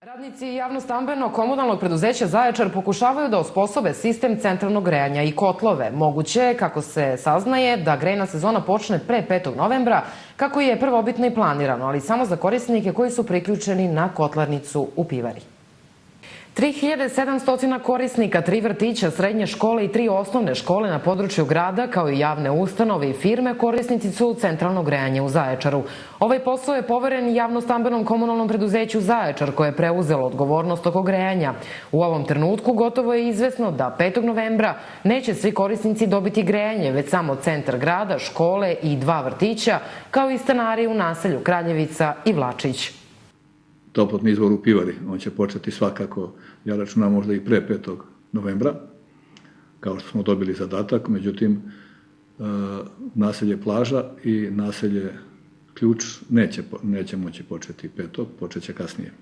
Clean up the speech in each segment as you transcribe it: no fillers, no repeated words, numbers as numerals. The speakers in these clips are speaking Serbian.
Radnici javno-stambeno-komunalnog preduzeća Zaječar pokušavaju da osposobe sistem centralnog grejanja i kotlove. Moguće je, kako se saznaje, da grejna sezona počne pre 5. novembra, kako je prvobitno i planirano, ali samo za korisnike koji su priključeni na kotlarnicu u Pivari. 3700 korisnika, 3 vrtića, srednje škole i 3 osnovne škole na području grada, kao i javne ustanove i firme, korisnici su centralnog grejanja u Zaječaru. Ovaj posao je poveren javno-stambenom komunalnom preduzeću Zaječar, koje je preuzelo odgovornost oko grejanja. U ovom trenutku gotovo je izvesno da 5. novembra neće svi korisnici dobiti grejanje, već samo centar grada, škole i 2 vrtića, kao i stanari u naselju Kraljevica i Vlačić. Toplotni izvor u Pivari, on će početi svakako, ja računam možda i pre 5. novembra, kao što smo dobili zadatak, međutim, naselje Plaža i naselje Ključ neće moći početi 5. počeće kasnije.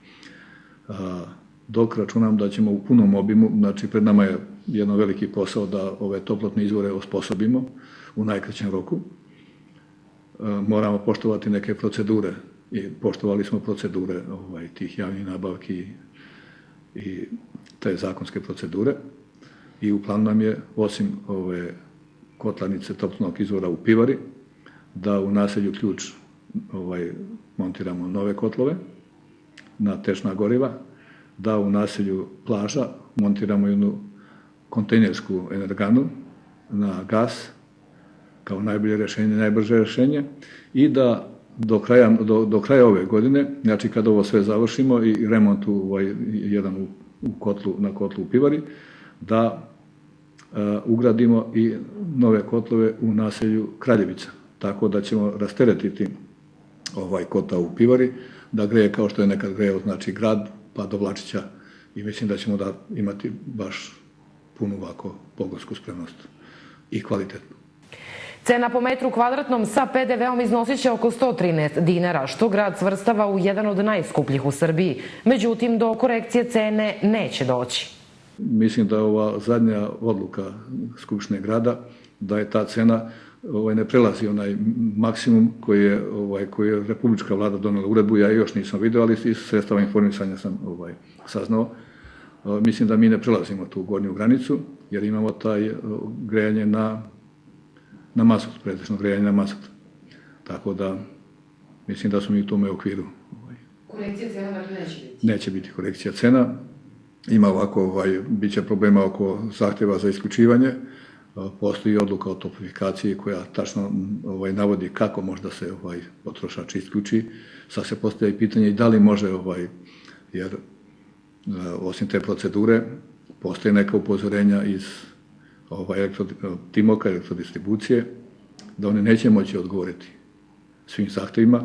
Dok računam da ćemo u punom obimu, znači pred nama je jedan veliki posao da ove toplotne izvore osposobimo u najkraćem roku. Moramo poštovati neke procedure i poštovali smo procedure tih javnih nabavki i te zakonske procedure. I u planu nam je, osim ove kotlarnice toplotnog izvora u Pivari, da u naselju Ključ montiramo nove kotlove na tečna goriva, da u naselju Plaža montiramo jednu kontejnersku energanu na gas kao najbolje rješenje, najbrže rješenje, i da do kraja ove godine, znači kada ovo sve završimo i remont jedan na kotlu u Pivari, da ugradimo i nove kotlove u naselju Kraljevica. Tako da ćemo rasteretiti ovaj kotao u Pivari, da greje kao što je nekad grejao, znači grad pa do Vlačića, i mislim da ćemo imati baš punu ovako pogonsku spremnost i kvalitetnu. Cena po metru kvadratnom sa PDV-om iznosit će oko 113 dinara, što grad svrstava u jedan od najskupljih u Srbiji. Međutim, do korekcije cene neće doći. Mislim da ova zadnja odluka Skupštine grada, da je ta cena ne prelazi onaj maksimum koji je republička vlada donela uredbu. Ja još nisam vidio, ali iz sredstava informisanja sam saznao. Mislim da mi ne prelazimo tu gornju granicu, jer imamo taj grejanje na mazut, pretežno grejanje na mazut. Tako da, mislim da smo mi u tome okviru. Korekcija cena dakle neće biti? Neće biti korekcija cena. Ima ovako, bit će problema oko zahtjeva za isključivanje. Postoji odluka o toplifikaciji koja tačno navodi kako možda se potrošač isključi. Sad se postavlja i pitanje i da li može, jer osim te procedure postoje neka upozorenja iz Timoka, elektrodistribucije, da oni neće moći odgovoriti svim zahtjevima.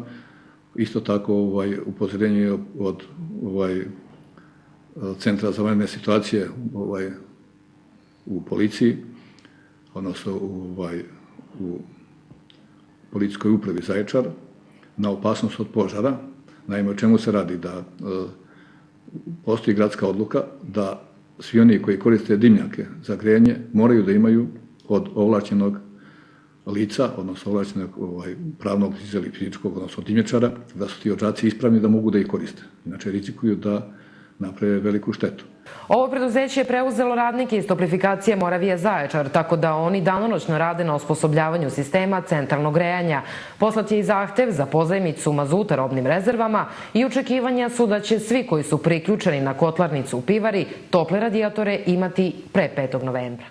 Isto tako upozorenje od Centra za vanredne situacije u policiji, odnosno u policijskoj upravi Zaječar, na opasnost od požara. Naime, o čemu se radi? Da postoji gradska odluka da svi oni koji koriste dimnjake za grejanje moraju da imaju od ovlašćenog lica, odnosno ovlašćenog pravnog lica ili fizičkog, odnosno dimnjačara, da su ti odžaci ispravni da mogu da ih koriste. Inače, rizikuju da naprave veliku štetu. Ovo preduzeće je preuzelo radnike iz Toplifikacije Moravije Zaječar, tako da oni danonoćno rade na osposobljavanju sistema centralnog grejanja. Poslat je i zahtev za pozajmicu mazuta robnim rezervama i očekivanja su da će svi koji su priključeni na kotlarnicu u Pivari tople radijatore imati pre 5. novembra.